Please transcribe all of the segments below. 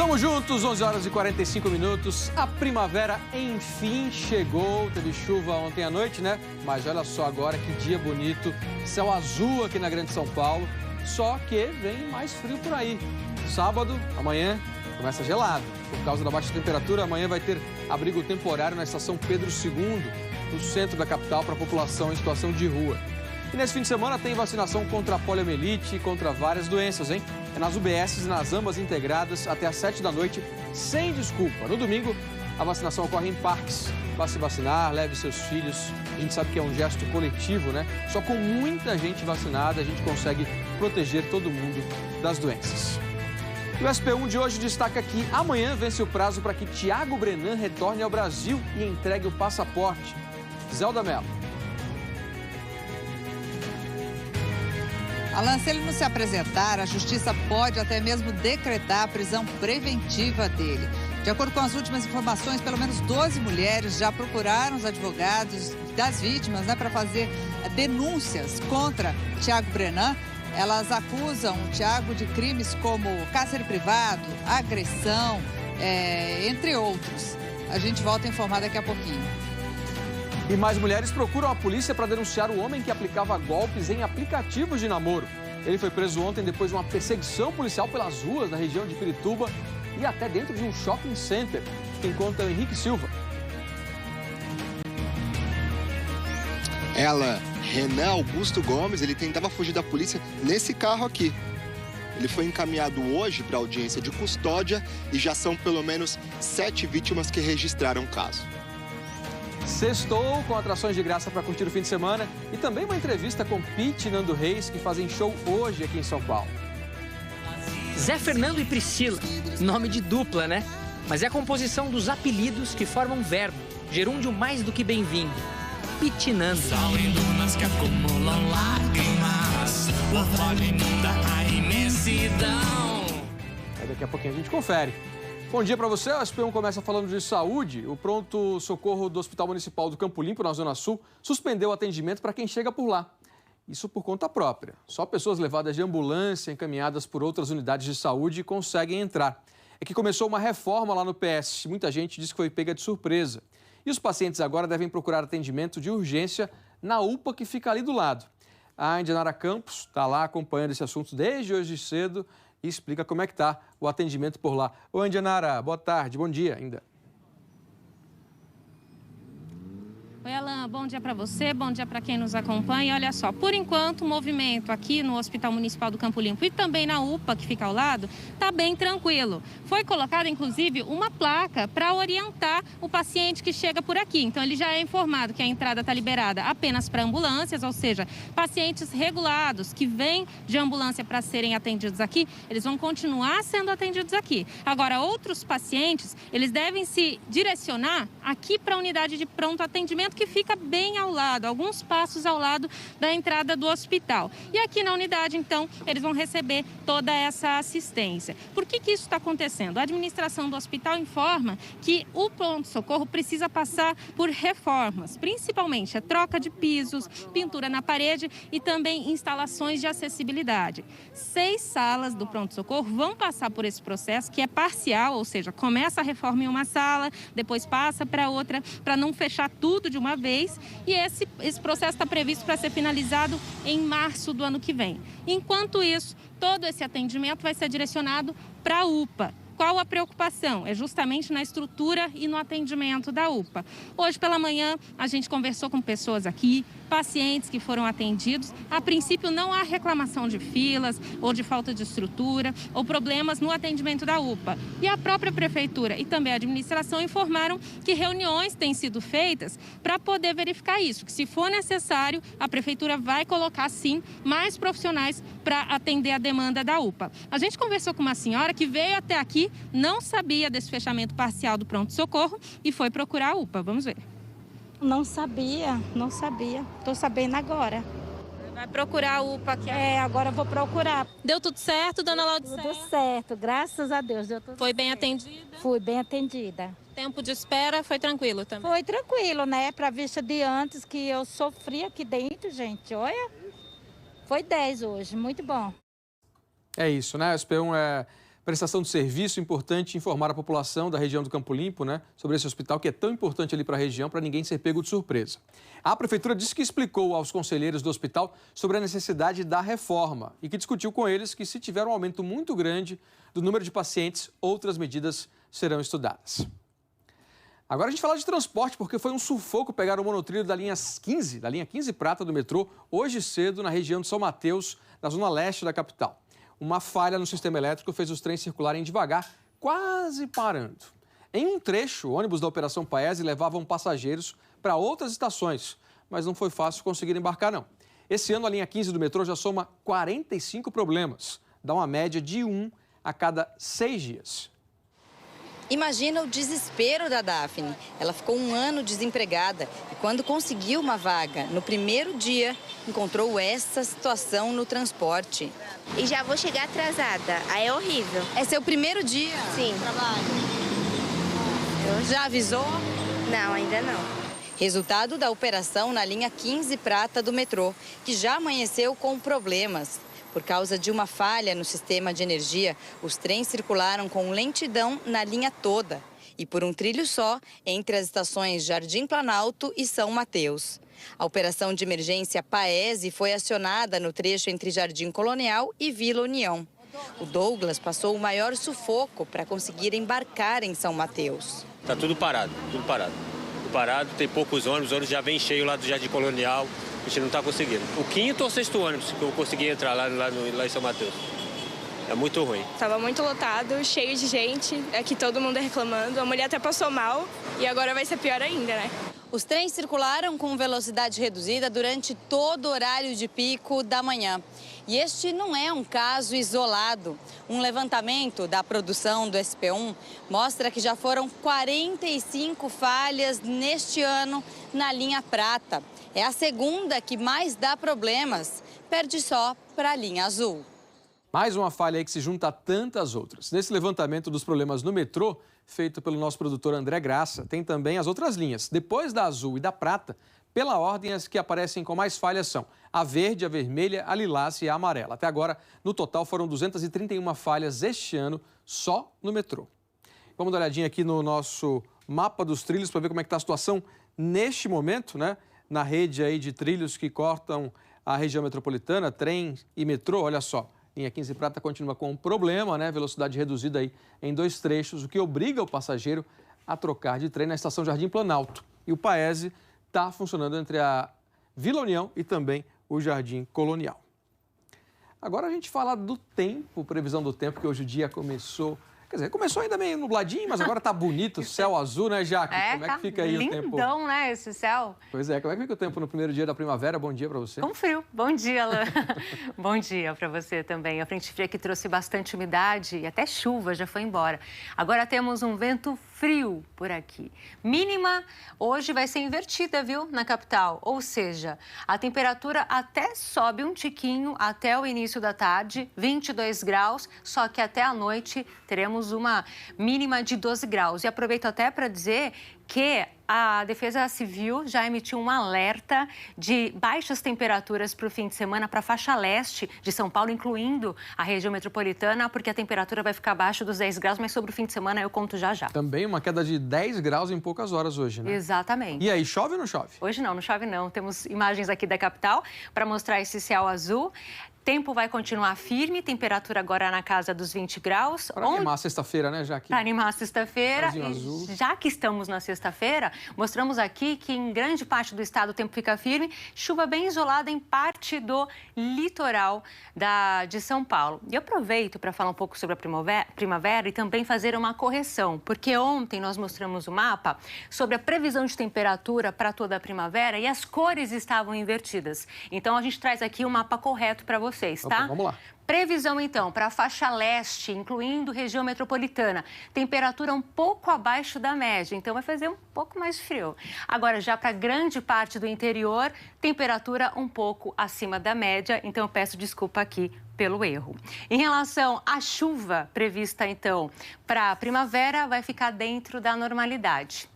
Estamos juntos, 11 horas e 45 minutos. A primavera, enfim, chegou. Teve chuva ontem à noite, né? Mas olha só agora que dia bonito. Céu azul aqui na Grande São Paulo. Só que vem mais frio por aí. Sábado, amanhã, começa gelado. Por causa da baixa temperatura, amanhã vai ter abrigo temporário na estação Pedro II, no centro da capital, para a população em situação de rua. E nesse fim de semana tem vacinação contra a poliomielite e contra várias doenças, hein? É nas UBSs e nas ambas integradas até às 7 da noite, sem desculpa. No domingo, a vacinação ocorre em parques. Vá se vacinar, leve seus filhos. A gente sabe que é um gesto coletivo, né? Só com muita gente vacinada, a gente consegue proteger todo mundo das doenças. E o SP1 de hoje destaca que amanhã vence o prazo para que Thiago Brenan retorne ao Brasil e entregue o passaporte. Zelda Mello. Alan, se ele não se apresentar, a justiça pode até mesmo decretar a prisão preventiva dele. De acordo com as últimas informações, pelo menos 12 mulheres já procuraram os advogados das vítimas, para fazer denúncias contra Thiago Brenan. Elas acusam o Thiago de crimes como cárcere privado, agressão, entre outros. A gente volta a informar daqui a pouquinho. E mais mulheres procuram a polícia para denunciar o homem que aplicava golpes em aplicativos de namoro. Ele foi preso ontem depois de uma perseguição policial pelas ruas da região de Pirituba e até dentro de um shopping center. Quem conta é o Henrique Silva. Renan Augusto Gomes, ele tentava fugir da polícia nesse carro aqui. Ele foi encaminhado hoje para audiência de custódia e já são pelo menos 7 vítimas que registraram o caso. Sextou com atrações de graça para curtir o fim de semana e também uma entrevista com Pitty e Nando Reis, que fazem show hoje aqui em São Paulo. Zé Fernando e Priscila, nome de dupla, né? Mas é a composição dos apelidos que formam verbo, gerúndio mais do que bem-vindo. Pitty e Nando. Sol em dunas que acumulam lágrimas, o orvalho inunda a imensidão. Aí daqui a pouquinho a gente confere. Bom dia para você, o SP1 começa falando de saúde. O pronto-socorro do Hospital Municipal do Campo Limpo, na Zona Sul, suspendeu o atendimento para quem chega por lá. Isso por conta própria. Só pessoas levadas de ambulância, encaminhadas por outras unidades de saúde, conseguem entrar. É que começou uma reforma lá no PS. Muita gente diz que foi pega de surpresa. E os pacientes agora devem procurar atendimento de urgência na UPA que fica ali do lado. A Indianara Campos está lá acompanhando esse assunto desde hoje cedo e explica como é que está o atendimento por lá. Oi, Indianara, boa tarde, bom dia ainda. Oi, Alan, bom dia para você, bom dia para quem nos acompanha. Olha só, por enquanto o movimento aqui no Hospital Municipal do Campo Limpo e também na UPA, que fica ao lado, está bem tranquilo. Foi colocada, inclusive, uma placa para orientar o paciente que chega por aqui. Então, ele já é informado que a entrada está liberada apenas para ambulâncias, ou seja, pacientes regulados que vêm de ambulância para serem atendidos aqui, eles vão continuar sendo atendidos aqui. Agora, outros pacientes, eles devem se direcionar aqui para a unidade de pronto atendimento, que fica bem ao lado, alguns passos ao lado da entrada do hospital. E aqui na unidade, então, eles vão receber toda essa assistência. Por que isso está acontecendo? A administração do hospital informa que o pronto-socorro precisa passar por reformas, principalmente a troca de pisos, pintura na parede e também instalações de acessibilidade. 6 salas do pronto-socorro vão passar por esse processo, que é parcial, ou seja, começa a reforma em uma sala, depois passa para outra, para não fechar tudo de uma vez, e esse processo está previsto para ser finalizado em março do ano que vem. Enquanto isso, todo esse atendimento vai ser direcionado para a UPA. Qual a preocupação? É justamente na estrutura e no atendimento da UPA. Hoje pela manhã a gente conversou com pessoas aqui, pacientes que foram atendidos. A princípio não há reclamação de filas ou de falta de estrutura ou problemas no atendimento da UPA. E a própria prefeitura e também a administração informaram que reuniões têm sido feitas para poder verificar isso, que se for necessário a prefeitura vai colocar sim mais profissionais para atender a demanda da UPA. A gente conversou com uma senhora que veio até aqui, não sabia desse fechamento parcial do pronto-socorro e foi procurar a UPA. Vamos ver. Não sabia. Estou sabendo agora. Vai procurar a UPA aqui. Agora eu vou procurar. Deu tudo certo, dona Laudicea? Tudo certo, graças a Deus. Deu tudo Foi bem certo. atendida? Fui bem atendida. Tempo de espera foi tranquilo também? Foi tranquilo, né? Pra vista de antes que eu sofri aqui dentro, gente. Olha, foi 10 hoje, muito bom. É isso, né? O SP1 prestação de serviço, importante informar a população da região do Campo Limpo, né, sobre esse hospital que é tão importante ali para a região, para ninguém ser pego de surpresa. A prefeitura disse que explicou aos conselheiros do hospital sobre a necessidade da reforma e que discutiu com eles que, se tiver um aumento muito grande do número de pacientes, outras medidas serão estudadas. Agora a gente fala de transporte, porque foi um sufoco pegar o monotrilho da linha 15 prata do metrô, hoje cedo na região de São Mateus, na zona leste da capital. Uma falha no sistema elétrico fez os trens circularem devagar, quase parando. Em um trecho, o ônibus da Operação Paese levavam passageiros para outras estações, mas não foi fácil conseguir embarcar, não. Esse ano, a linha 15 do metrô já soma 45 problemas, dá uma média de 1 a cada 6 dias. Imagina o desespero da Daphne. Ela ficou 1 ano desempregada e quando conseguiu uma vaga, no primeiro dia, encontrou essa situação no transporte. E já vou chegar atrasada, aí é horrível. É seu primeiro dia? Sim. Trabalho. Já avisou? Não, ainda não. Resultado da operação na linha 15 prata do metrô, que já amanheceu com problemas. Por causa de uma falha no sistema de energia, os trens circularam com lentidão na linha toda e por um trilho só entre as estações Jardim Planalto e São Mateus. A operação de emergência Paese foi acionada no trecho entre Jardim Colonial e Vila União. O Douglas passou o maior sufoco para conseguir embarcar em São Mateus. Tá tudo parado, tudo parado. Tudo parado, tem poucos ônibus, o ônibus já vem cheio lá do Jardim Colonial. A gente não está conseguindo. O 5º ou 6º ônibus que eu consegui entrar lá em São Mateus. É muito ruim. Estava muito lotado, cheio de gente, aqui todo mundo reclamando. A mulher até passou mal e agora vai ser pior ainda, né? Os trens circularam com velocidade reduzida durante todo o horário de pico da manhã. E este não é um caso isolado. Um levantamento da produção do SP1 mostra que já foram 45 falhas neste ano na linha prata. É a segunda que mais dá problemas, perde só para a linha azul. Mais uma falha aí que se junta a tantas outras. Nesse levantamento dos problemas no metrô, feito pelo nosso produtor André Graça, tem também as outras linhas. Depois da azul e da prata, pela ordem, as que aparecem com mais falhas são a verde, a vermelha, a lilás e a amarela. Até agora, no total, foram 231 falhas este ano só no metrô. Vamos dar uma olhadinha aqui no nosso mapa dos trilhos para ver como é que está a situação neste momento, né? Na rede aí de trilhos que cortam a região metropolitana, trem e metrô, olha só. Linha 15 prata continua com um problema, né? Velocidade reduzida aí em 2 trechos, o que obriga o passageiro a trocar de trem na estação Jardim Planalto. E o Paese está funcionando entre a Vila União e também o Jardim Colonial. Agora a gente fala do tempo, previsão do tempo, que hoje o dia começou... Quer dizer, começou ainda meio nubladinho, mas agora tá bonito, céu azul, né, Jaque? Como é que fica aí o tempo? Lindão, né, esse céu? Pois é, como é que fica o tempo no primeiro dia da primavera? Bom dia para você. Com frio. Bom dia, Alan. Bom dia para você também. A frente fria que trouxe bastante umidade e até chuva já foi embora. Agora temos um vento frio por aqui. Mínima hoje vai ser invertida, viu, na capital. Ou seja, a temperatura até sobe um tiquinho até o início da tarde, 22 graus, só que até a noite teremos uma mínima de 12 graus. E aproveito até para dizer que a Defesa Civil já emitiu um alerta de baixas temperaturas para o fim de semana para a faixa leste de São Paulo, incluindo a região metropolitana, porque a temperatura vai ficar abaixo dos 10 graus, mas sobre o fim de semana eu conto já já. Também uma queda de 10 graus em poucas horas hoje, né? Exatamente. E aí, chove ou não chove? Hoje não chove não. Temos imagens aqui da capital para mostrar esse céu azul. Tempo vai continuar firme, temperatura agora na casa dos 20 graus. Para animar a sexta-feira, né, Jaque? Para animar a sexta-feira. Já que estamos na sexta-feira, mostramos aqui que em grande parte do estado o tempo fica firme, chuva bem isolada em parte do litoral de São Paulo. E eu aproveito para falar um pouco sobre a primavera e também fazer uma correção, porque ontem nós mostramos o mapa sobre a previsão de temperatura para toda a primavera e as cores estavam invertidas. Então a gente traz aqui o mapa correto para vocês. Tá? Opa, vamos lá. Previsão, então, para a faixa leste, incluindo região metropolitana. Temperatura um pouco abaixo da média, então vai fazer um pouco mais frio. Agora, já para grande parte do interior, temperatura um pouco acima da média, então eu peço desculpa aqui pelo erro. Em relação à chuva prevista, então, para a primavera, vai ficar dentro da normalidade.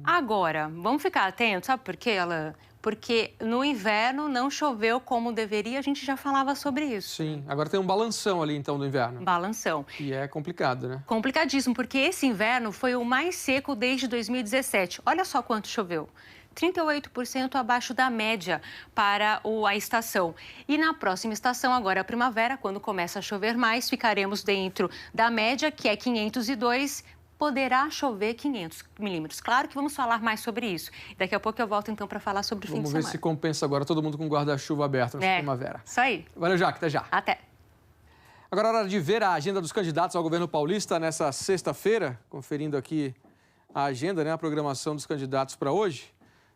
Agora, vamos ficar atentos, sabe por quê, Alan? porque no inverno não choveu como deveria, a gente já falava sobre isso. Sim, agora tem um balanção ali então do inverno. Balanção. E é complicado, né? Complicadíssimo, porque esse inverno foi o mais seco desde 2017. Olha só quanto choveu. 38% abaixo da média para a estação. E na próxima estação, agora a primavera, quando começa a chover mais, ficaremos dentro da média, que é 502, poderá chover 500 milímetros. Claro que vamos falar mais sobre isso. Daqui a pouco eu volto então para falar sobre o fim de semana. Vamos ver se compensa agora todo mundo com guarda-chuva aberto nessa primavera. Isso aí. Valeu, Jaque, até já. Até. Agora é hora de ver a agenda dos candidatos ao governo paulista nessa sexta-feira, conferindo aqui a agenda, né, a programação dos candidatos para hoje.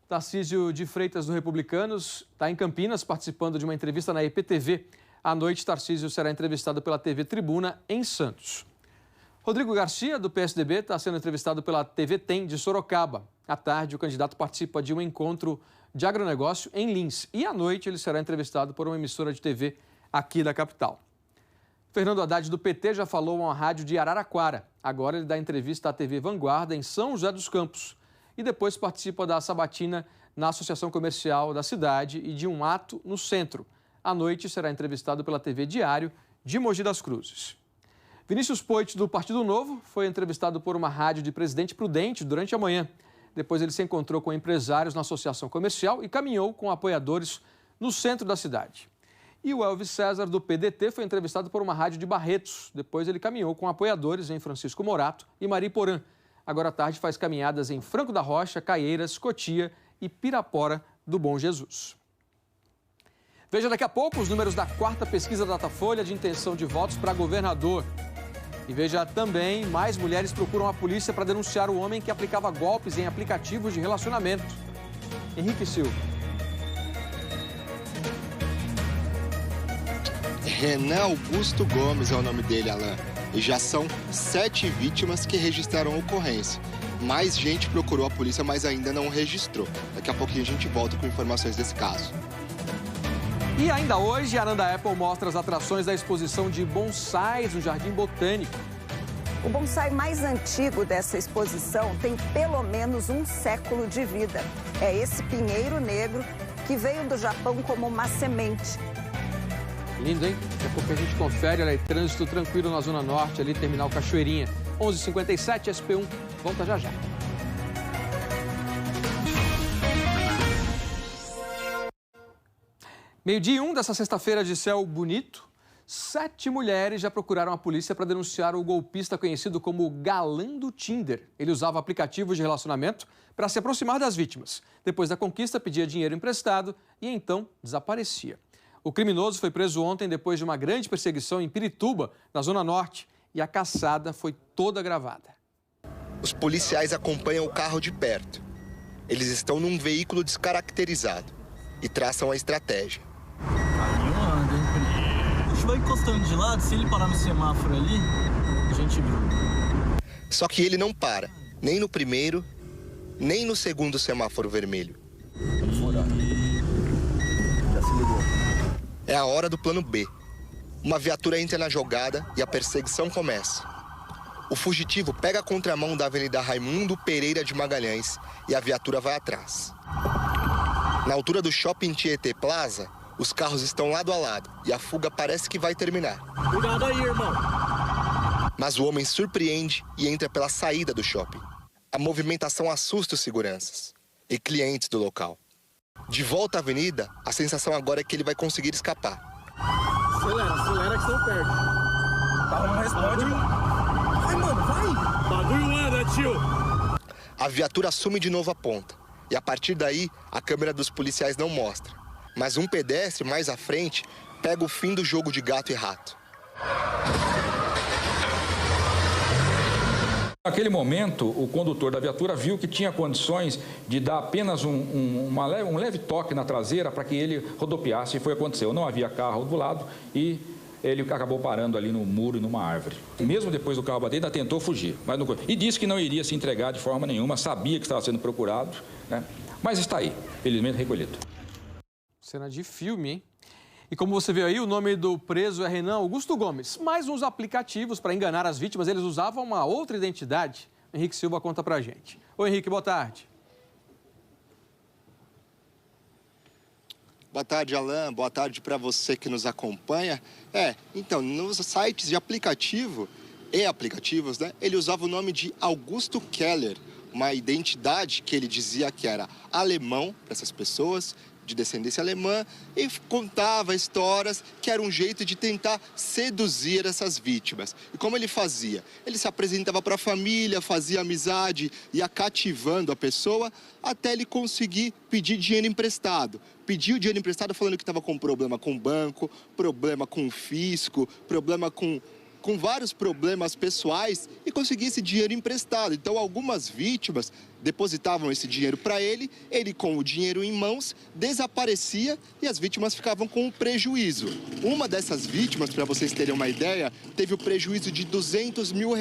Tarcísio de Freitas, do Republicanos, está em Campinas, participando de uma entrevista na EPTV. À noite, Tarcísio será entrevistado pela TV Tribuna, em Santos. Rodrigo Garcia, do PSDB, está sendo entrevistado pela TV Tem, de Sorocaba. À tarde, o candidato participa de um encontro de agronegócio em Lins. E à noite, ele será entrevistado por uma emissora de TV aqui da capital. Fernando Haddad, do PT, já falou a uma rádio de Araraquara. Agora ele dá entrevista à TV Vanguarda, em São José dos Campos. E depois participa da sabatina na Associação Comercial da cidade e de um ato no centro. À noite será entrevistado pela TV Diário de Mogi das Cruzes. Vinícius Poit, do Partido Novo, foi entrevistado por uma rádio de Presidente Prudente durante a manhã. Depois ele se encontrou com empresários na Associação Comercial e caminhou com apoiadores no centro da cidade. E o Elvis César, do PDT, foi entrevistado por uma rádio de Barretos. Depois ele caminhou com apoiadores em Francisco Morato e Mariporã. Agora à tarde faz caminhadas em Franco da Rocha, Caieiras, Cotia e Pirapora do Bom Jesus. Veja daqui a pouco os números da 4ª pesquisa Datafolha de intenção de votos para governador. E veja também, mais mulheres procuram a polícia para denunciar o homem que aplicava golpes em aplicativos de relacionamento. Henrique Silva. Renan Augusto Gomes é o nome dele, Alain. E já são 7 vítimas que registraram a ocorrência. Mais gente procurou a polícia, mas ainda não registrou. Daqui a pouquinho a gente volta com informações desse caso. E ainda hoje, a Aranda Apple mostra as atrações da exposição de bonsais no Jardim Botânico. O bonsai mais antigo dessa exposição tem pelo menos um século de vida. É esse pinheiro negro que veio do Japão como uma semente. Lindo, hein? Daqui a pouco a gente confere, olha aí, trânsito tranquilo na Zona Norte, ali, Terminal Cachoeirinha. 11h57, SP1, volta já já. Meio-dia e 1 dessa sexta-feira de céu bonito, 7 mulheres já procuraram a polícia para denunciar o golpista conhecido como Galã do Tinder. Ele usava aplicativos de relacionamento para se aproximar das vítimas. Depois da conquista, pedia dinheiro emprestado e então desaparecia. O criminoso foi preso ontem depois de uma grande perseguição em Pirituba, na Zona Norte, e a caçada foi toda gravada. Os policiais acompanham o carro de perto. Eles estão num veículo descaracterizado e traçam a estratégia. Aí eu ando, hein? A gente vai encostando de lado, se ele parar no semáforo ali, a gente viu. Só que ele não para, nem no primeiro, nem no segundo semáforo vermelho. Já se ligou. É a hora do plano B. Uma viatura entra na jogada e a perseguição começa. O fugitivo pega a contramão da Avenida Raimundo Pereira de Magalhães e a viatura vai atrás. Na altura do Shopping Tietê Plaza, os carros estão lado a lado e a fuga parece que vai terminar. Cuidado aí, irmão. Mas o homem surpreende e entra pela saída do shopping. A movimentação assusta os seguranças e clientes do local. De volta à avenida, a sensação agora é que ele vai conseguir escapar. Acelera que você não perde. O carro não responde. Vai, mano, vai. Bagulho anda, tio. A viatura assume de novo a ponta. E a partir daí, a câmera dos policiais não mostra. Mas um pedestre mais à frente pega o fim do jogo de gato e rato. Naquele momento, o condutor da viatura viu que tinha condições de dar apenas um leve toque na traseira para que ele rodopiasse, e foi o que aconteceu. Não havia carro do lado e ele acabou parando ali no muro e numa árvore. Mesmo depois do carro bater, ainda tentou fugir. Mas não... E disse que não iria se entregar de forma nenhuma, sabia que estava sendo procurado, né? Mas está aí, felizmente recolhido. Cena de filme, hein? E como você vê aí, o nome do preso é Renan Augusto Gomes. Mas nos aplicativos, para enganar as vítimas, eles usavam uma outra identidade. O Henrique Silva conta pra gente. Oi, Henrique, boa tarde. Boa tarde, Alan. Boa tarde para você que nos acompanha. Então, nos sites de aplicativo e aplicativos, né, ele usava o nome de Augusto Keller, uma identidade que ele dizia que era alemão para essas pessoas, de descendência alemã, e contava histórias que era um jeito de tentar seduzir essas vítimas. E como ele fazia? Ele se apresentava para a família, fazia amizade, ia cativando a pessoa até ele conseguir pedir dinheiro emprestado. Pediu dinheiro emprestado falando que estava com problema com o banco, problema com o fisco, problema com vários problemas pessoais e conseguia esse dinheiro emprestado. Então, algumas vítimas depositavam esse dinheiro para ele, ele com o dinheiro em mãos desaparecia e as vítimas ficavam com um prejuízo. Uma dessas vítimas, para vocês terem uma ideia, teve o prejuízo de R$200 mil.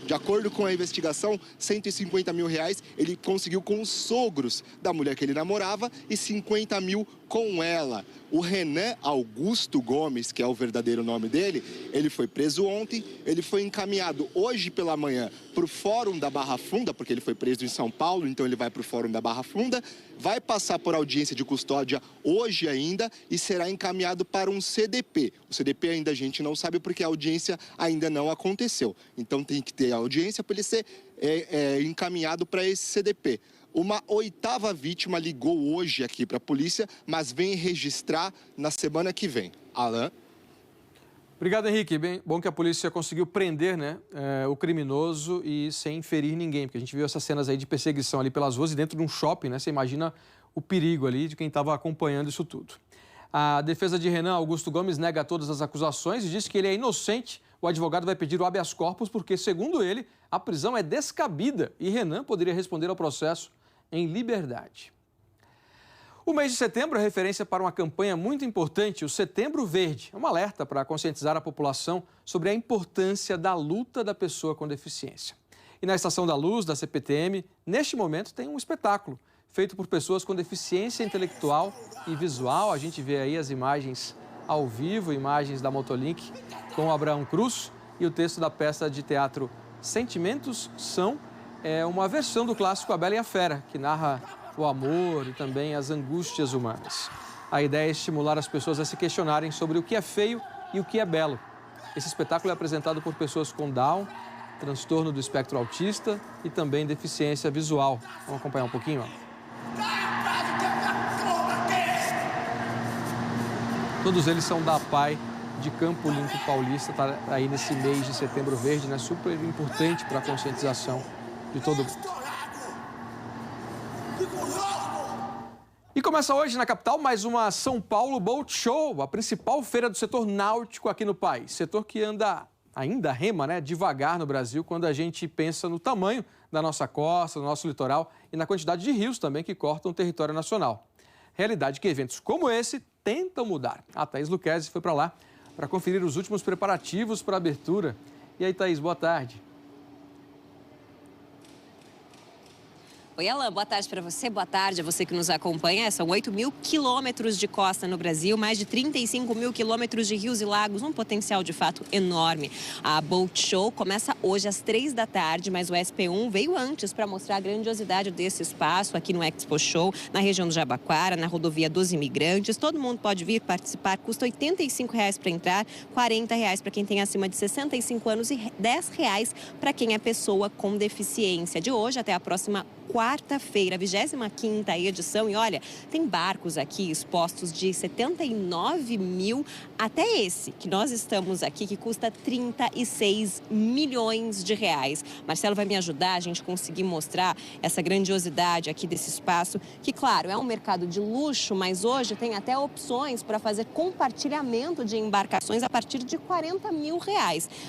De acordo com a investigação, R$150 mil ele conseguiu com os sogros da mulher que ele namorava e 50 mil com ela. O Renan Augusto Gomes, que é o verdadeiro nome dele, ele foi preso ontem, ele foi encaminhado hoje pela manhã para o Fórum da Barra Funda, porque ele foi preso em São Paulo, então ele vai para o Fórum da Barra Funda, vai passar por audiência de custódia hoje ainda e será encaminhado para um CDP. O CDP ainda a gente não sabe porque a audiência ainda não aconteceu. Então tem que ter a audiência para ele ser encaminhado para esse CDP. Uma 8ª vítima ligou hoje aqui para a polícia, mas vem registrar na semana que vem. Alan? Obrigado, Henrique. Bem, bom que a polícia conseguiu prender, né, o criminoso e sem ferir ninguém, porque a gente viu essas cenas aí de perseguição ali pelas ruas e dentro de um shopping, né? Você imagina o perigo ali de quem estava acompanhando isso tudo. A defesa de Renan Augusto Gomes nega todas as acusações e diz que ele é inocente. O advogado vai pedir o habeas corpus porque, segundo ele, a prisão é descabida e Renan poderia responder ao processo em liberdade. O mês de setembro é referência para uma campanha muito importante, o Setembro Verde. É um alerta para conscientizar a população sobre a importância da luta da pessoa com deficiência. E na Estação da Luz, da CPTM, neste momento tem um espetáculo feito por pessoas com deficiência intelectual e visual. A gente vê aí as imagens ao vivo, imagens da Motolink com o Abraão Cruz e o texto da peça de teatro Sentimentos São uma versão do clássico A Bela e a Fera, que narra o amor e também as angústias humanas. A ideia é estimular as pessoas a se questionarem sobre o que é feio e o que é belo. Esse espetáculo é apresentado por pessoas com Down, transtorno do espectro autista e também deficiência visual. Vamos acompanhar um pouquinho? Todos eles são da PAI de Campo Limpo Paulista, está aí nesse mês de Setembro Verde, né? Super importante para a conscientização de todo mundo. E começa hoje na capital mais uma São Paulo Boat Show, a principal feira do setor náutico aqui no país. Setor que ainda rema, né, devagar no Brasil quando a gente pensa no tamanho da nossa costa, do nosso litoral e na quantidade de rios também que cortam o território nacional. Realidade que eventos como esse tentam mudar. A Thaís Luquezzi foi para lá para conferir os últimos preparativos para a abertura. E aí, Thaís, boa tarde. Oi, Alan, boa tarde para você, boa tarde a você que nos acompanha. São 8 mil quilômetros de costa no Brasil, mais de 35 mil quilômetros de rios e lagos, um potencial de fato enorme. A Boat Show começa hoje às 3 da tarde, mas o SP1 veio antes para mostrar a grandiosidade desse espaço aqui no Expo Show, na região do Jabaquara, na rodovia dos Imigrantes. Todo mundo pode vir participar, custa R$ 85,00 para entrar, R$ 40,00 para quem tem acima de 65 anos e R$ 10,00 para quem é pessoa com deficiência. De hoje até a próxima quarta-feira, 25ª edição. E olha, tem barcos aqui expostos de 79 mil até esse, que nós estamos aqui, que custa 36 milhões de reais. Marcelo vai me ajudar a gente conseguir mostrar essa grandiosidade aqui desse espaço, que, claro, é um mercado de luxo, mas hoje tem até opções para fazer compartilhamento de embarcações a partir de R$ 40 mil.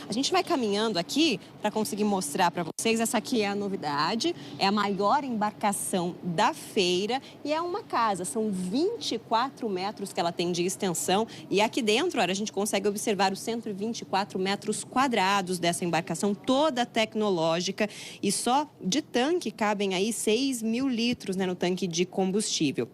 A gente vai caminhando aqui para conseguir mostrar para vocês. Essa aqui é a novidade, é a maior embarcação da feira e é uma casa, são 24 metros que ela tem de extensão e aqui dentro, olha, a gente consegue observar os 124 metros quadrados dessa embarcação toda tecnológica e só de tanque cabem aí 6 mil litros, né, no tanque de combustível.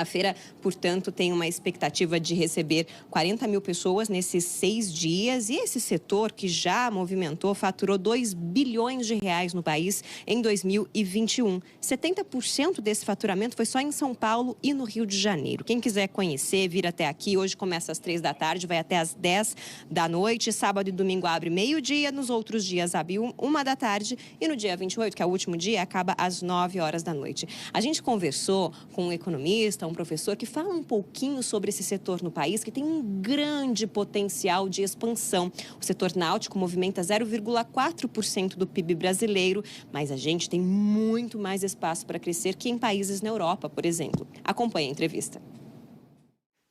A feira, portanto, tem uma expectativa de receber 40 mil pessoas nesses 6 dias. E esse setor, que já movimentou, faturou 2 bilhões de reais no país em 2021. 70% desse faturamento foi só em São Paulo e no Rio de Janeiro. Quem quiser conhecer, vir até aqui. Hoje começa às 3 da tarde, vai até às 10 da noite. Sábado e domingo abre meio-dia, nos outros dias abre 1 da tarde. E no dia 28, que é o último dia, acaba às 9 horas da noite. A gente conversou com um economista, um professor, que fala um pouquinho sobre esse setor no país, que tem um grande potencial de expansão. O setor náutico movimenta 0,4% do PIB brasileiro, mas a gente tem muito mais espaço para crescer que em países na Europa, por exemplo. Acompanhe a entrevista.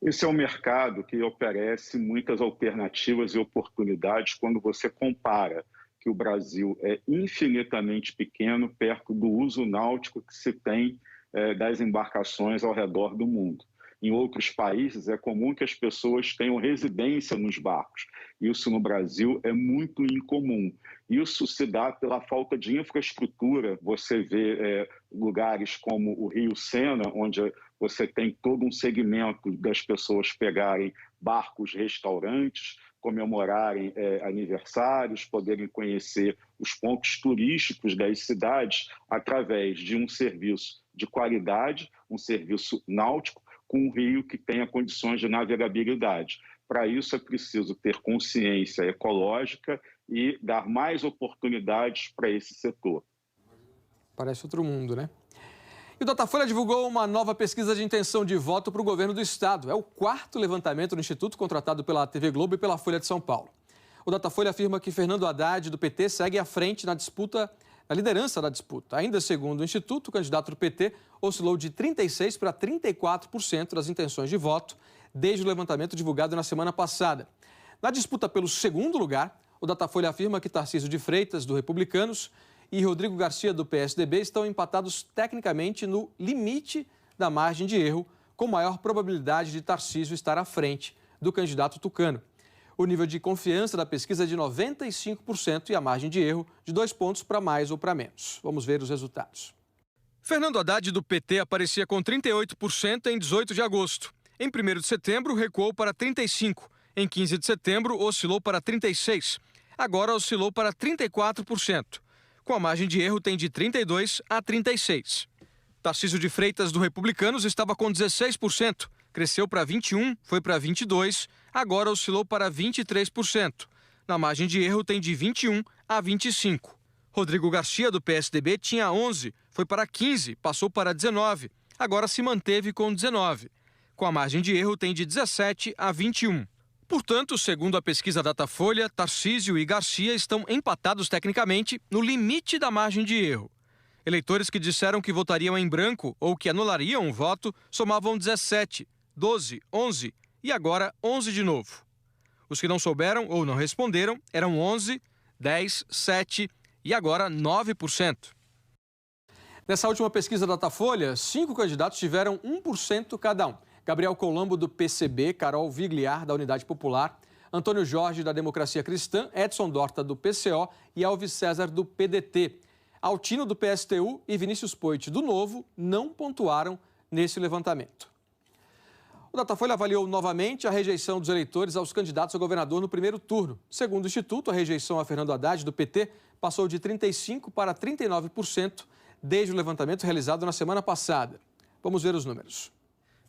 Esse é um mercado que oferece muitas alternativas e oportunidades quando você compara que o Brasil é infinitamente pequeno perto do uso náutico que se tem das embarcações ao redor do mundo. Em outros países, é comum que as pessoas tenham residência nos barcos. Isso no Brasil é muito incomum. Isso se dá pela falta de infraestrutura. Você vê lugares como o Rio Sena, onde você tem todo um segmento das pessoas pegarem barcos-restaurantes, comemorarem aniversários, poderem conhecer os pontos turísticos das cidades através de um serviço de qualidade, um serviço náutico, com um rio que tenha condições de navegabilidade. Para isso é preciso ter consciência ecológica e dar mais oportunidades para esse setor. Parece outro mundo, né? E o Datafolha divulgou uma nova pesquisa de intenção de voto para o governo do estado. É o 4º levantamento do Instituto contratado pela TV Globo e pela Folha de São Paulo. O Datafolha afirma que Fernando Haddad, do PT, segue à frente na liderança da disputa. Ainda segundo o Instituto, o candidato do PT oscilou de 36% para 34% das intenções de voto desde o levantamento divulgado na semana passada. Na disputa pelo segundo lugar, o Datafolha afirma que Tarcísio de Freitas, do Republicanos, e Rodrigo Garcia, do PSDB, estão empatados tecnicamente no limite da margem de erro, com maior probabilidade de Tarcísio estar à frente do candidato tucano. O nível de confiança da pesquisa é de 95% e a margem de erro de 2 pontos para mais ou para menos. Vamos ver os resultados. Fernando Haddad, do PT, aparecia com 38% em 18 de agosto. Em 1º de setembro, recuou para 35%. Em 15 de setembro, oscilou para 36%. Agora oscilou para 34%. Com a margem de erro tem de 32% a 36%. Tarcísio de Freitas, do Republicanos, estava com 16%. Cresceu para 21%, foi para 22%, agora oscilou para 23%. Na margem de erro tem de 21% a 25%. Rodrigo Garcia, do PSDB, tinha 11%, foi para 15%, passou para 19%, agora se manteve com 19%. Com a margem de erro tem de 17% a 21%. Portanto, segundo a pesquisa Datafolha, Tarcísio e Garcia estão empatados tecnicamente no limite da margem de erro. Eleitores que disseram que votariam em branco ou que anulariam um voto somavam 17, 12, 11 e agora 11 de novo. Os que não souberam ou não responderam eram 11, 10, 7 e agora 9%. Nessa última pesquisa Datafolha, 5 candidatos tiveram 1% cada um. Gabriel Colombo, do PCB, Carol Vigliar, da Unidade Popular, Antônio Jorge, da Democracia Cristã, Edson Dorta, do PCO e Alves César, do PDT. Altino, do PSTU e Vinícius Poit, do Novo, não pontuaram nesse levantamento. O Datafolha avaliou novamente a rejeição dos eleitores aos candidatos a governador no primeiro turno. Segundo o Instituto, a rejeição a Fernando Haddad, do PT, passou de 35% para 39% desde o levantamento realizado na semana passada. Vamos ver os números.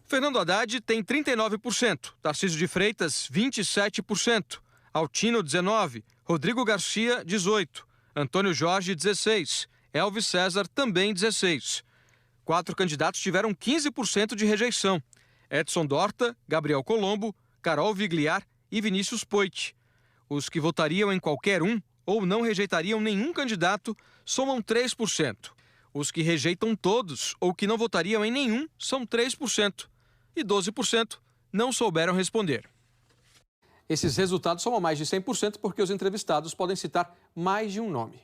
Fernando Haddad tem 39%, Tarcísio de Freitas, 27%, Altino, 19%, Rodrigo Garcia, 18%, Antônio Jorge, 16%, Elvis César, também 16%. 4 candidatos tiveram 15% de rejeição: Edson Dorta, Gabriel Colombo, Carol Vigliar e Vinícius Poit. Os que votariam em qualquer um ou não rejeitariam nenhum candidato somam 3%. Os que rejeitam todos ou que não votariam em nenhum são 3%. E 12% não souberam responder. Esses resultados somam mais de 100% porque os entrevistados podem citar mais de um nome.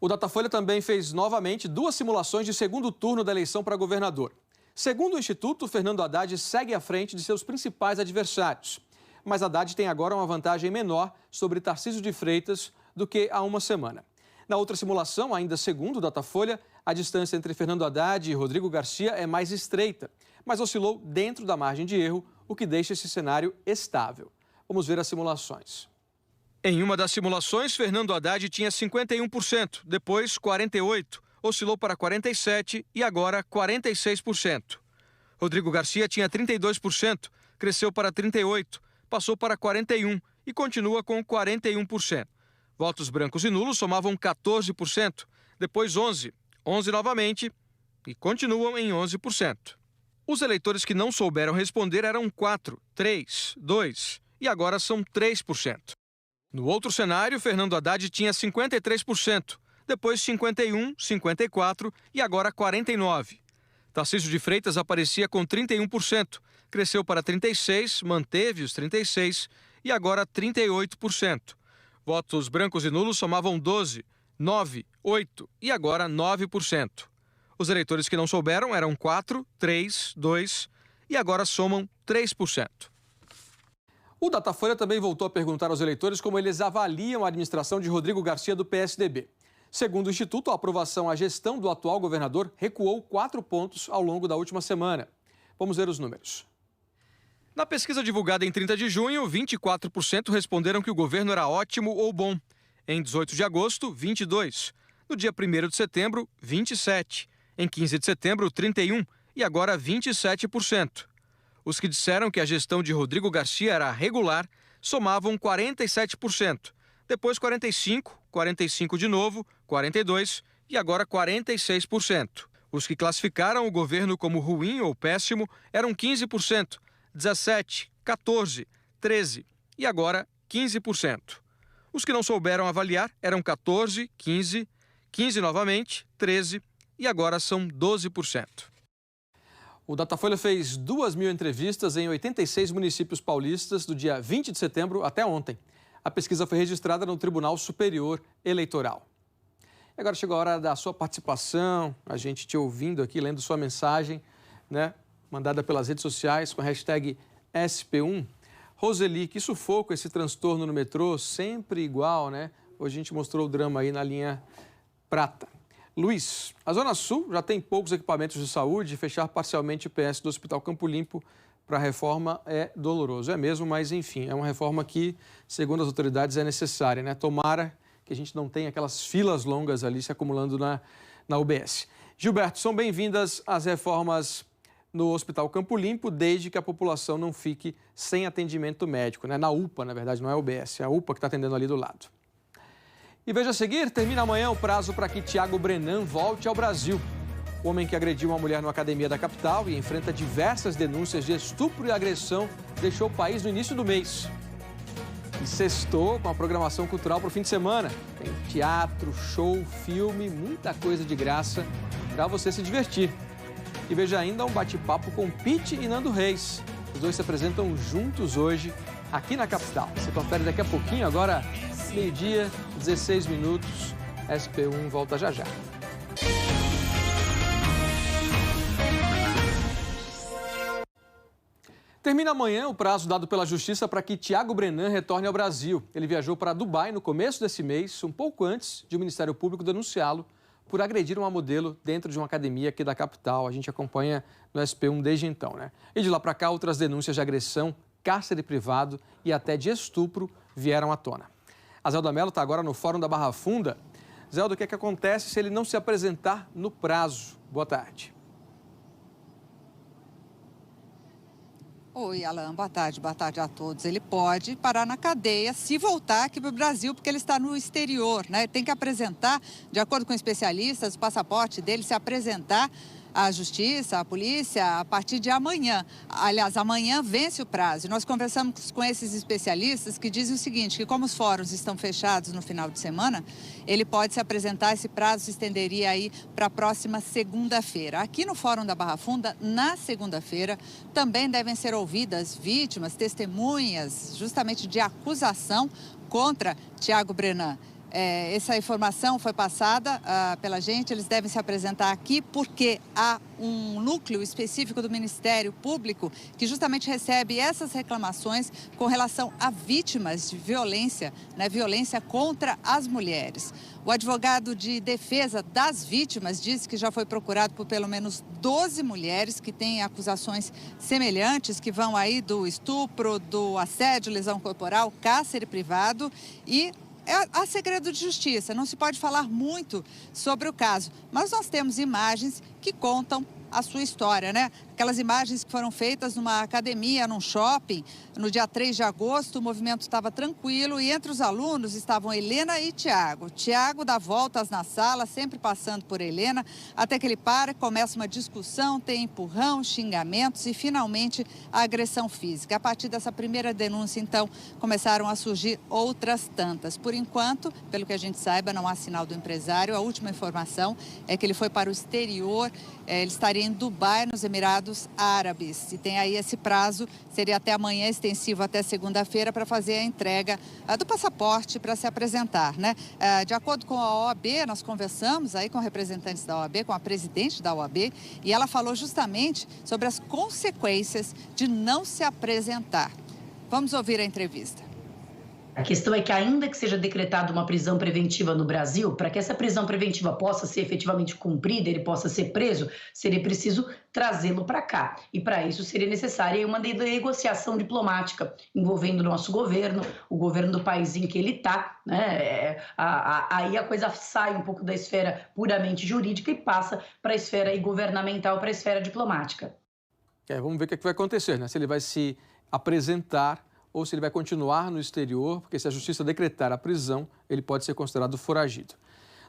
O Datafolha também fez novamente 2 simulações de segundo turno da eleição para governador. Segundo o Instituto, Fernando Haddad segue à frente de seus principais adversários. Mas Haddad tem agora uma vantagem menor sobre Tarcísio de Freitas do que há uma semana. Na outra simulação, ainda segundo o Datafolha, a distância entre Fernando Haddad e Rodrigo Garcia é mais estreita, mas oscilou dentro da margem de erro, o que deixa esse cenário estável. Vamos ver as simulações. Em uma das simulações, Fernando Haddad tinha 51%, depois 48%, oscilou para 47% e agora 46%. Rodrigo Garcia tinha 32%, cresceu para 38%, passou para 41% e continua com 41%. Votos brancos e nulos somavam 14%, depois 11%, 11% novamente e continuam em 11%. Os eleitores que não souberam responder eram 4%, 3%, 2% e agora são 3%. No outro cenário, Fernando Haddad tinha 53%, depois 51%, 54% e agora 49%. Tarcísio de Freitas aparecia com 31%, cresceu para 36%, manteve os 36% e agora 38%. Votos brancos e nulos somavam 12%, 9%, 8% e agora 9%. Os eleitores que não souberam eram 4%, 3%, 2% e agora somam 3%. O Datafolha também voltou a perguntar aos eleitores como eles avaliam a administração de Rodrigo Garcia do PSDB. Segundo o Instituto, a aprovação à gestão do atual governador recuou 4 pontos ao longo da última semana. Vamos ver os números. Na pesquisa divulgada em 30 de junho, 24% responderam que o governo era ótimo ou bom. Em 18 de agosto, 22%. No dia 1º de setembro, 27%. Em 15 de setembro, 31% e agora 27%. Os que disseram que a gestão de Rodrigo Garcia era regular somavam 47%. Depois 45%, 45% de novo, 42% e agora 46%. Os que classificaram o governo como ruim ou péssimo eram 15%, 17%, 14%, 13% e agora 15%. Os que não souberam avaliar eram 14%, 15%, 15% novamente, 13% e agora são 12%. O Datafolha fez 2.000 entrevistas em 86 municípios paulistas do dia 20 de setembro até ontem. A pesquisa foi registrada no Tribunal Superior Eleitoral. E agora chegou a hora da sua participação, a gente te ouvindo aqui, lendo sua mensagem, né, mandada pelas redes sociais com a hashtag SP1. Roseli, que sufoco esse transtorno no metrô, sempre igual, né? Hoje a gente mostrou o drama aí na linha prata. Luiz, a Zona Sul já tem poucos equipamentos de saúde e fechar parcialmente o PS do Hospital Campo Limpo para a reforma é doloroso. É mesmo, mas enfim, é uma reforma que, segundo as autoridades, é necessária, né? Tomara que a gente não tenha aquelas filas longas ali se acumulando na UBS. Gilberto, são bem-vindas as reformas no Hospital Campo Limpo, desde que a população não fique sem atendimento médico, né? Na UPA, na verdade, não é a UBS, é a UPA que está atendendo ali do lado. E veja a seguir, termina amanhã o prazo para que Thiago Brenan volte ao Brasil. O homem que agrediu uma mulher numa academia da capital e enfrenta diversas denúncias de estupro e agressão deixou o país no início do mês. E sextou com a programação cultural para o fim de semana. Tem teatro, show, filme, muita coisa de graça para você se divertir. E veja ainda um bate-papo com Pitty e Nando Reis. Os dois se apresentam juntos hoje aqui na capital. Você confere daqui a pouquinho, agora meio-dia, 16 minutos. SP1 volta já já. Termina amanhã o prazo dado pela Justiça para que Thiago Brenan retorne ao Brasil. Ele viajou para Dubai no começo desse mês, um pouco antes de o Ministério Público denunciá-lo por agredir uma modelo dentro de uma academia aqui da capital. A gente acompanha no SP1 desde então, né? E de lá para cá, outras denúncias de agressão, cárcere privado e até de estupro vieram à tona. A Zelda Mello está agora no Fórum da Barra Funda. Zelda, o que é que acontece se ele não se apresentar no prazo? Boa tarde. Oi, Alan, boa tarde a todos. Ele pode parar na cadeia se voltar aqui para o Brasil, porque ele está no exterior, né? Tem que apresentar, de acordo com especialistas, o passaporte dele se apresentar à Justiça, à polícia, a partir de amanhã. Aliás, amanhã vence o prazo. Nós conversamos com esses especialistas que dizem o seguinte, que como os fóruns estão fechados no final de semana, ele pode se apresentar, esse prazo se estenderia aí para a próxima segunda-feira. Aqui no Fórum da Barra Funda, na segunda-feira, também devem ser ouvidas vítimas, testemunhas, justamente de acusação contra Thiago Brenan. Essa informação foi passada pela gente, eles devem se apresentar aqui porque há um núcleo específico do Ministério Público que justamente recebe essas reclamações com relação a vítimas de violência, né, violência contra as mulheres. O advogado de defesa das vítimas disse que já foi procurado por pelo menos 12 mulheres que têm acusações semelhantes, que vão aí do estupro, do assédio, lesão corporal, cárcere privado e há segredo de justiça, não se pode falar muito sobre o caso, mas nós temos imagens que contam a sua história, né? Aquelas imagens que foram feitas numa academia, num shopping, no dia 3 de agosto, o movimento estava tranquilo e entre os alunos estavam Helena e Tiago. Tiago dá voltas na sala, sempre passando por Helena, até que ele para, começa uma discussão, tem empurrão, xingamentos e, finalmente, a agressão física. A partir dessa primeira denúncia, então, começaram a surgir outras tantas. Por enquanto, pelo que a gente saiba, não há sinal do empresário. A última informação é que ele foi para o exterior, ele estaria em Dubai, nos Emirados Árabes. E tem aí esse prazo, seria até amanhã, extensivo até segunda-feira, para fazer a entrega do passaporte para se apresentar, né? De acordo com a OAB, nós conversamos aí com representantes da OAB, com a presidente da OAB, e ela falou justamente sobre as consequências de não se apresentar. Vamos ouvir a entrevista. A questão é que, ainda que seja decretada uma prisão preventiva no Brasil, para que essa prisão preventiva possa ser efetivamente cumprida, ele possa ser preso, seria preciso trazê-lo para cá. E, para isso, seria necessária uma negociação diplomática envolvendo o nosso governo, o governo do país em que ele está, né? Aí a coisa sai um pouco da esfera puramente jurídica e passa para a esfera governamental, para a esfera diplomática. Vamos ver o que vai acontecer, né? Se ele vai se apresentar ou se ele vai continuar no exterior, porque se a justiça decretar a prisão, ele pode ser considerado foragido.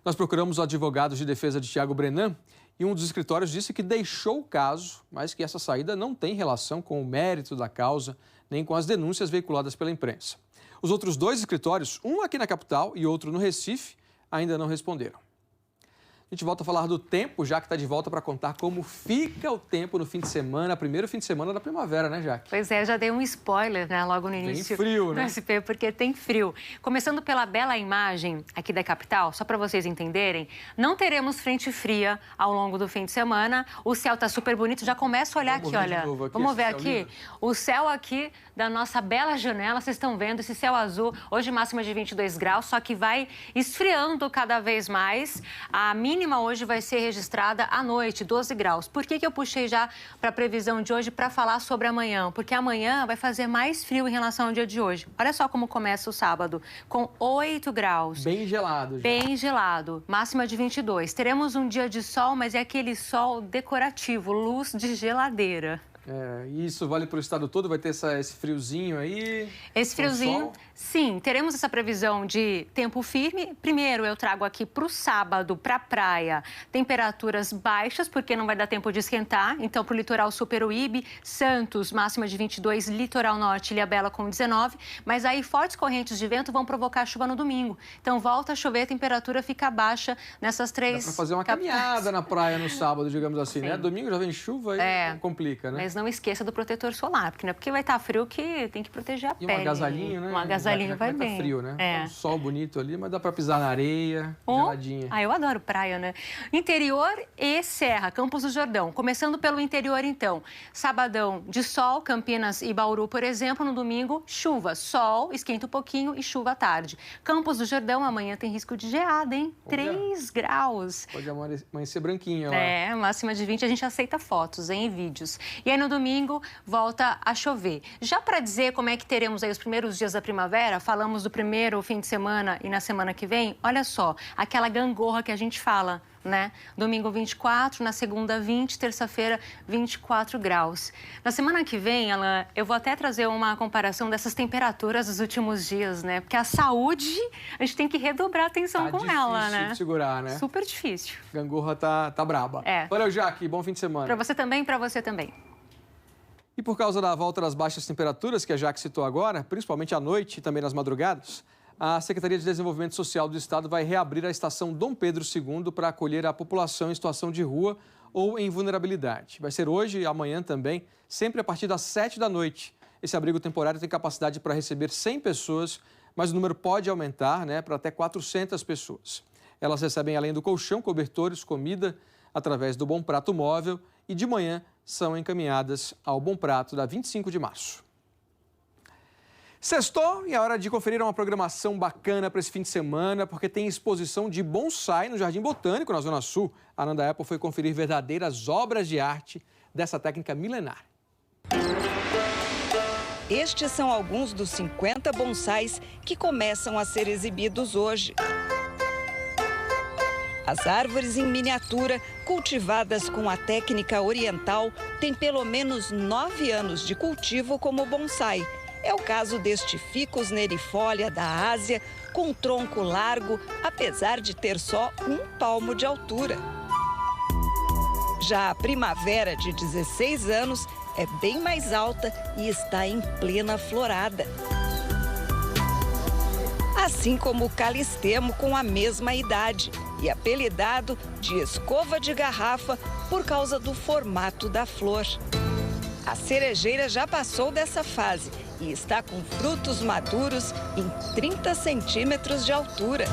Nós procuramos o advogado de defesa de Tiago Brenan e um dos escritórios disse que deixou o caso, mas que essa saída não tem relação com o mérito da causa, nem com as denúncias veiculadas pela imprensa. Os outros 2 escritórios, um aqui na capital e outro no Recife, ainda não responderam. A gente volta a falar do tempo, já que está de volta para contar como fica o tempo no fim de semana, primeiro fim de semana da primavera, né, Jaque? Pois é, já dei um spoiler, né, logo no início. Tem frio, né? Do SP, porque tem frio. Começando pela bela imagem aqui da capital, só para vocês entenderem, não teremos frente fria ao longo do fim de semana. O céu está super bonito, já começa a olhar aqui, olha. Vamos ver aqui? O céu aqui da nossa bela janela, vocês estão vendo esse céu azul, hoje máxima de 22 graus, só que vai esfriando cada vez mais. A mínima hoje vai ser registrada à noite, 12 graus. Por que eu puxei já para a previsão de hoje para falar sobre amanhã? Porque amanhã vai fazer mais frio em relação ao dia de hoje. Olha só como começa o sábado, com 8 graus. Bem gelado. Já. Bem gelado, máxima de 22. Teremos um dia de sol, mas é aquele sol decorativo, luz de geladeira. Isso vale para o estado todo? Vai ter esse friozinho aí? Esse friozinho, sim. Teremos essa previsão de tempo firme. Primeiro, eu trago aqui para o sábado, para a praia, temperaturas baixas, porque não vai dar tempo de esquentar. Então, para o litoral Superuíbe, Santos, máxima de 22, litoral norte, Ilhabela com 19. Mas aí, fortes correntes de vento vão provocar chuva no domingo. Então, volta a chover, a temperatura fica baixa nessas 3 Dá para fazer uma caminhada na praia no sábado, digamos assim, né? Domingo já vem chuva e complica, né? Mas não esqueça do protetor solar, porque não é porque vai estar frio que tem que proteger a pele. E um agasalhinho, né? Um agasalhinho vai bem. Tá frio, né? Um sol bonito ali, mas dá para pisar na areia, geladinha. Eu adoro praia, né? Interior e serra, Campos do Jordão. Começando pelo interior, então. Sabadão de sol, Campinas e Bauru, por exemplo. No domingo, chuva. Sol, esquenta um pouquinho e chuva à tarde. Campos do Jordão, amanhã tem risco de geada, hein? 3 graus. Pode amanhecer branquinho lá. Máxima de 20, a gente aceita fotos, hein, e vídeos. E aí no domingo volta a chover. Já para dizer como é que teremos aí os primeiros dias da primavera, falamos do primeiro fim de semana e na semana que vem, olha só, aquela gangorra que a gente fala, né? Domingo 24, na segunda 20, terça-feira 24 graus. Na semana que vem, Alan, eu vou até trazer uma comparação dessas temperaturas dos últimos dias, né? Porque a saúde, a gente tem que redobrar a atenção com ela, né? Difícil de segurar, né? Super difícil. Gangorra tá braba. Valeu, Jaque. Bom fim de semana. Para você também, para você também. E por causa da volta das baixas temperaturas, que a Jaque citou agora, principalmente à noite e também nas madrugadas, a Secretaria de Desenvolvimento Social do Estado vai reabrir a estação Dom Pedro II para acolher a população em situação de rua ou em vulnerabilidade. Vai ser hoje e amanhã também, sempre a partir das 7 da noite. Esse abrigo temporário tem capacidade para receber 100 pessoas, mas o número pode aumentar, né, para até 400 pessoas. Elas recebem, além do colchão, cobertores, comida, através do Bom Prato Móvel e de manhã são encaminhadas ao Bom Prato da 25 de março. Sextou e é hora de conferir uma programação bacana para esse fim de semana, porque tem exposição de bonsai no Jardim Botânico, na Zona Sul. A Nanda Apple foi conferir verdadeiras obras de arte dessa técnica milenar. Estes são alguns dos 50 bonsais que começam a ser exibidos hoje. As árvores em miniatura, cultivadas com a técnica oriental, têm pelo menos 9 anos de cultivo como bonsai. É o caso deste Ficus nerifolia da Ásia, com tronco largo, apesar de ter só 1 palmo de altura. Já a primavera, de 16 anos, é bem mais alta e está em plena florada. Assim como o calistemo com a mesma idade e apelidado de escova de garrafa por causa do formato da flor. A cerejeira já passou dessa fase e está com frutos maduros em 30 centímetros de altura.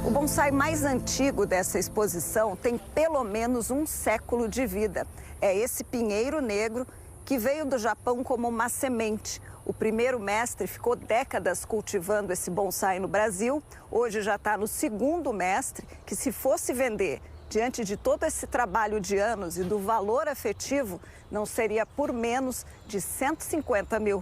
O bonsai mais antigo dessa exposição tem pelo menos 1 século de vida. É esse pinheiro negro que veio do Japão como uma semente. O primeiro mestre ficou décadas cultivando esse bonsai no Brasil. Hoje já está no segundo mestre, que se fosse vender diante de todo esse trabalho de anos e do valor afetivo, não seria por menos de R$150 mil.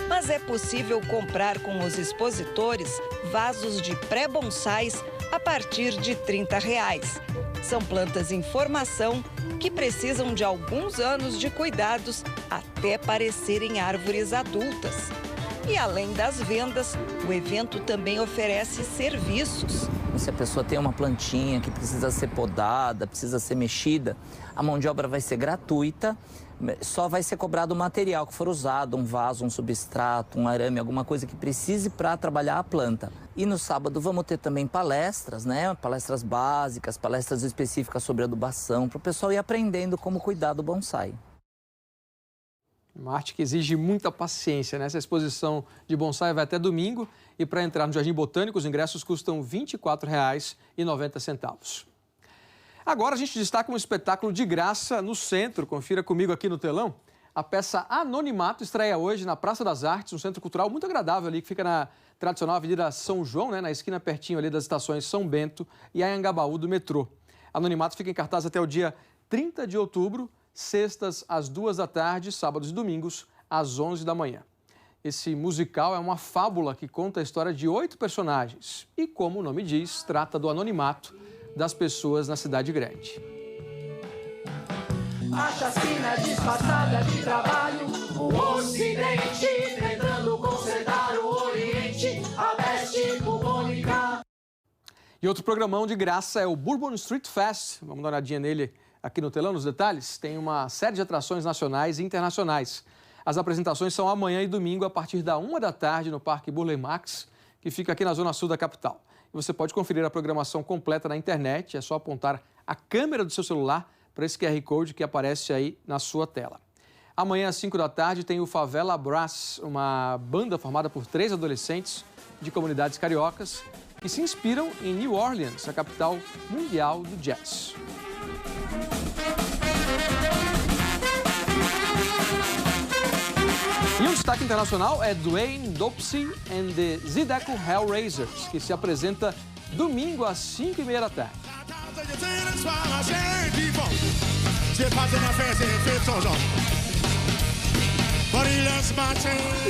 Mas é possível comprar com os expositores vasos de pré-bonsais a partir de R$30. São plantas em formação que precisam de alguns anos de cuidados até parecerem árvores adultas. E além das vendas, o evento também oferece serviços. Se a pessoa tem uma plantinha que precisa ser podada, precisa ser mexida, a mão de obra vai ser gratuita, só vai ser cobrado o material que for usado, um vaso, um substrato, um arame, alguma coisa que precise para trabalhar a planta. E no sábado vamos ter também palestras, né? Palestras básicas, palestras específicas sobre adubação, para o pessoal ir aprendendo como cuidar do bonsai. Uma arte que exige muita paciência, né? Essa exposição de bonsai vai até domingo e para entrar no Jardim Botânico os ingressos custam R$ 24,90. Agora a gente destaca um espetáculo de graça no centro. Confira comigo aqui no telão. A peça Anonimato estreia hoje na Praça das Artes, um centro cultural muito agradável ali, que fica na tradicional Avenida São João, né? Na esquina pertinho ali das estações São Bento e Anhangabaú do metrô. Anonimato fica em cartaz até o dia 30 de outubro, sextas às 2 da tarde, sábados e domingos às 11 da manhã. Esse musical é uma fábula que conta a história de 8 personagens e, como o nome diz, trata do anonimato das pessoas na cidade grande. A chacina disfarçada de trabalho, o Ocidente tentando consertar o Oriente, a peste bubônica. E outro programão de graça é o Bourbon Street Fest. Vamos dar uma olhadinha nele aqui no telão, nos detalhes. Tem uma série de atrações nacionais e internacionais. As apresentações são amanhã e domingo a partir da 1 da tarde no Parque Burle Marx, que fica aqui na zona sul da capital. E você pode conferir a programação completa na internet, é só apontar a câmera do seu celular para esse QR Code que aparece aí na sua tela. Amanhã às 5 da tarde tem o Favela Brass, uma banda formada por 3 adolescentes de comunidades cariocas que se inspiram em New Orleans, a capital mundial do jazz. E um destaque internacional é Dwayne Dopsy and the Zydeco Hellraisers, que se apresenta domingo às 5h30 da tarde.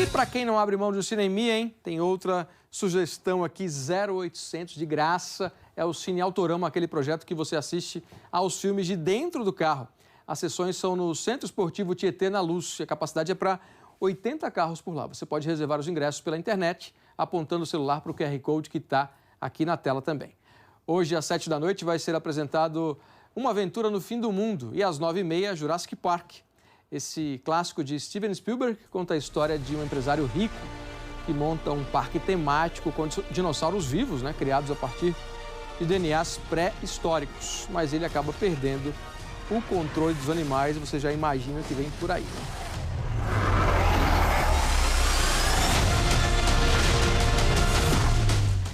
E para quem não abre mão de um cinema, hein? Tem outra sugestão aqui, 0800 de graça. É o Cine Autorama, aquele projeto que você assiste aos filmes de dentro do carro. As sessões são no Centro Esportivo Tietê, na Luz. A capacidade é para 80 carros por lá. Você pode reservar os ingressos pela internet, apontando o celular para o QR Code que está aqui na tela também. Hoje, às 7 da noite, vai ser apresentado Uma Aventura no Fim do Mundo e às 9h30, Jurassic Park. Esse clássico de Steven Spielberg conta a história de um empresário rico que monta um parque temático com dinossauros vivos, né, criados a partir de DNAs pré-históricos. Mas ele acaba perdendo o controle dos animais e você já imagina que vem por aí.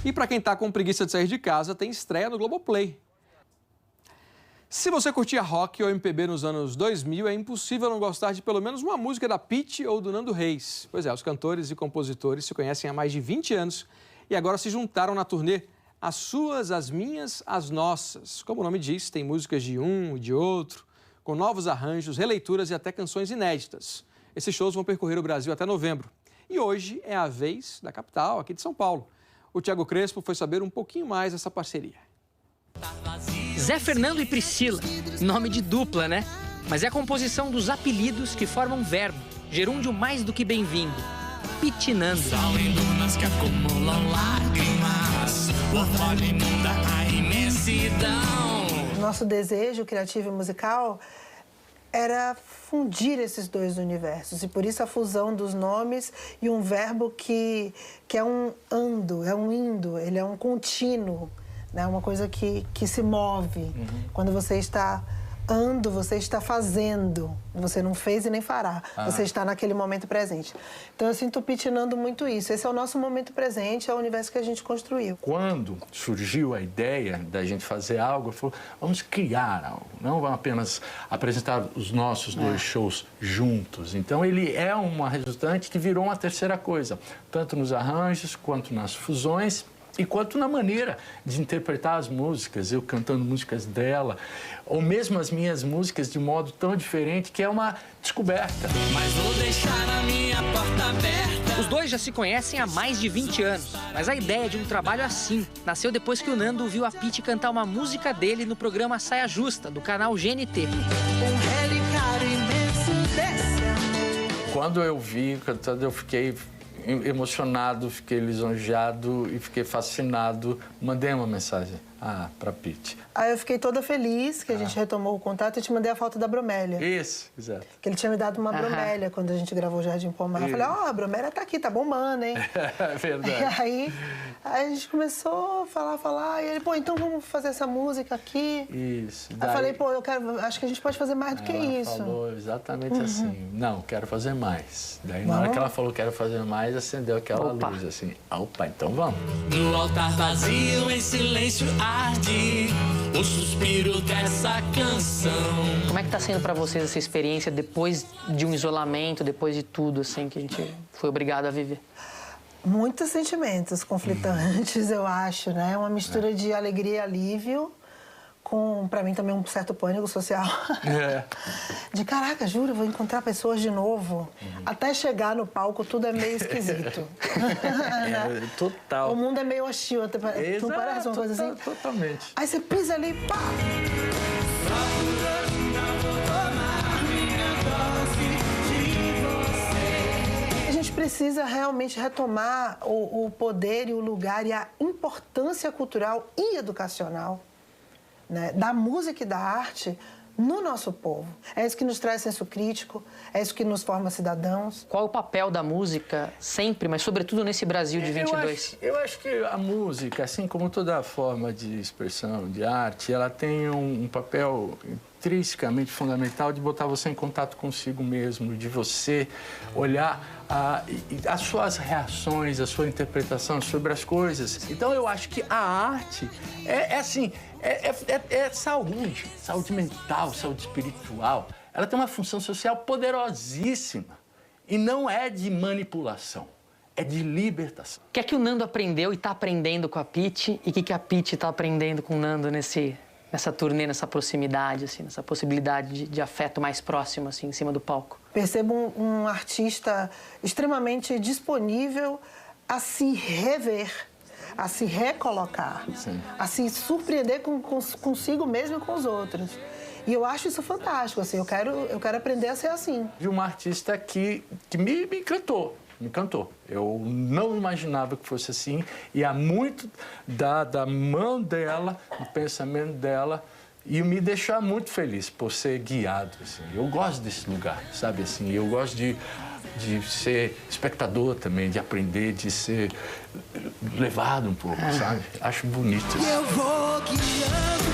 E para quem está com preguiça de sair de casa, tem estreia no Globoplay. Se você curtia rock ou MPB nos anos 2000, é impossível não gostar de pelo menos uma música da Pitty ou do Nando Reis. Pois é, os cantores e compositores se conhecem há mais de 20 anos e agora se juntaram na turnê As Suas, As Minhas, As Nossas. Como o nome diz, tem músicas de um e de outro, com novos arranjos, releituras e até canções inéditas. Esses shows vão percorrer o Brasil até novembro. E hoje é a vez da capital, aqui de São Paulo. O Thiago Crespo foi saber um pouquinho mais dessa parceria. Zé Fernando e Priscila, nome de dupla, né? Mas é a composição dos apelidos que formam um verbo, gerúndio mais do que bem-vindo. Pitinando. Sal em dunas que acumulam lágrimas, o orvalho inunda a imensidão. Nosso desejo criativo e musical era fundir esses dois universos. E por isso a fusão dos nomes e um verbo que é um ando, é um indo, ele é um contínuo. É uma coisa que se move. Quando você está ando, você está fazendo. Você não fez e nem fará. Você está naquele momento presente. Então eu sinto pitinando muito isso. Esse é o nosso momento presente, é o universo que a gente construiu. Quando surgiu a ideia da gente fazer algo, eu falei, vamos criar algo. Não vamos apenas apresentar os nossos dois shows juntos. Então ele é uma resultante que virou uma terceira coisa. Tanto nos arranjos, quanto nas fusões, e quanto na maneira de interpretar as músicas, eu cantando músicas dela, ou mesmo as minhas músicas de modo tão diferente que é uma descoberta. Mas vou deixar a minha porta aberta. Os dois já se conhecem há mais de 20 anos, mas a ideia de um trabalho assim nasceu depois que o Nando viu a Pitty cantar uma música dele no programa Saia Justa, do canal GNT. Um relicário imenso desse amor. Quando eu vi cantando, eu fiquei emocionado, fiquei lisonjeado e fiquei fascinado. Mandei uma mensagem para Pitty. Aí eu fiquei toda feliz que a gente retomou o contato e te mandei a foto da bromélia. Isso, exato. Que ele tinha me dado uma bromélia quando a gente gravou o Jardim Pomar. Eu falei, a bromélia tá aqui, tá bombando, hein? É verdade. E aí a gente começou a falar, e ele, então vamos fazer essa música aqui. Isso. Daí... Eu falei, acho que a gente pode fazer mais do que isso. Ela falou exatamente assim, não, quero fazer mais. Daí na hora que ela falou quero fazer mais, acendeu aquela luz assim, então vamos. No altar vazio, em silêncio arde o suspiro dessa canção. Como é que tá sendo para vocês essa experiência depois de um isolamento, depois de tudo assim que a gente foi obrigado a viver? Muitos sentimentos conflitantes, eu acho, né? Uma mistura de alegria e alívio, com, para mim, também um certo pânico social. De caraca, juro, vou encontrar pessoas de novo. Até chegar no palco, tudo é meio esquisito. Total. O mundo é meio hostil, até não parece uma coisa assim? Totalmente. Aí você pisa ali, pá! A gente precisa realmente retomar o poder e o lugar e a importância cultural e educacional, né, da música e da arte no nosso povo. É isso que nos traz senso crítico, é isso que nos forma cidadãos. Qual é o papel da música sempre, mas sobretudo nesse Brasil de 22? Eu acho que a música, assim como toda forma de expressão, de arte, ela tem um papel intrinsecamente fundamental de botar você em contato consigo mesmo, de você olhar as suas reações, a sua interpretação sobre as coisas. Então eu acho que a arte é saúde mental, saúde espiritual. Ela tem uma função social poderosíssima e não é de manipulação, é de libertação. O que é que o Nando aprendeu e está aprendendo com a Pitty e o que a Pitty está aprendendo com o Nando nessa turnê, nessa proximidade, assim, nessa possibilidade de afeto mais próximo, assim, em cima do palco? Percebo um artista extremamente disponível a se rever, a se recolocar, a se surpreender consigo mesmo e com os outros. E eu acho isso fantástico, assim, eu quero aprender a ser assim. De uma artista que me encantou. Me encantou. Eu não imaginava que fosse assim. E há muito da mão dela, do pensamento dela, e me deixar muito feliz por ser guiado. Assim. Eu gosto desse lugar, sabe? Assim, eu gosto de ser espectador também, de aprender, de ser levado um pouco, sabe? Acho bonito isso. Eu vou guiando.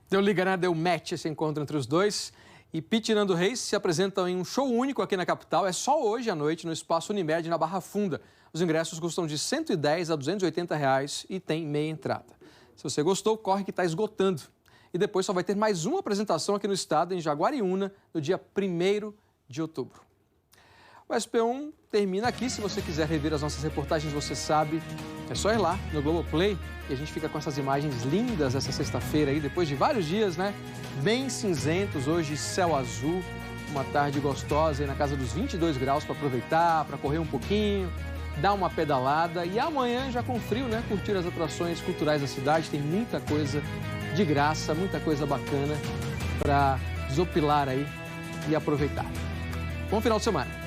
Deu liga, né? Deu match esse encontro entre os dois. E Pitty e Nando Reis se apresentam em um show único aqui na capital. É só hoje à noite no Espaço Unimed, na Barra Funda. Os ingressos custam de R$ 110 a R$ 280 e tem meia entrada. Se você gostou, corre que está esgotando. E depois só vai ter mais uma apresentação aqui no estado, em Jaguariúna, no dia 1º de outubro. O SP1 termina aqui. Se você quiser rever as nossas reportagens, você sabe, é só ir lá no Globoplay e a gente fica com essas imagens lindas essa sexta-feira aí, depois de vários dias, né? Bem cinzentos, hoje céu azul, uma tarde gostosa aí na casa dos 22 graus para aproveitar, para correr um pouquinho, dar uma pedalada e amanhã já com frio, né? Curtir as atrações culturais da cidade, tem muita coisa de graça, muita coisa bacana para desopilar aí e aproveitar. Bom final de semana.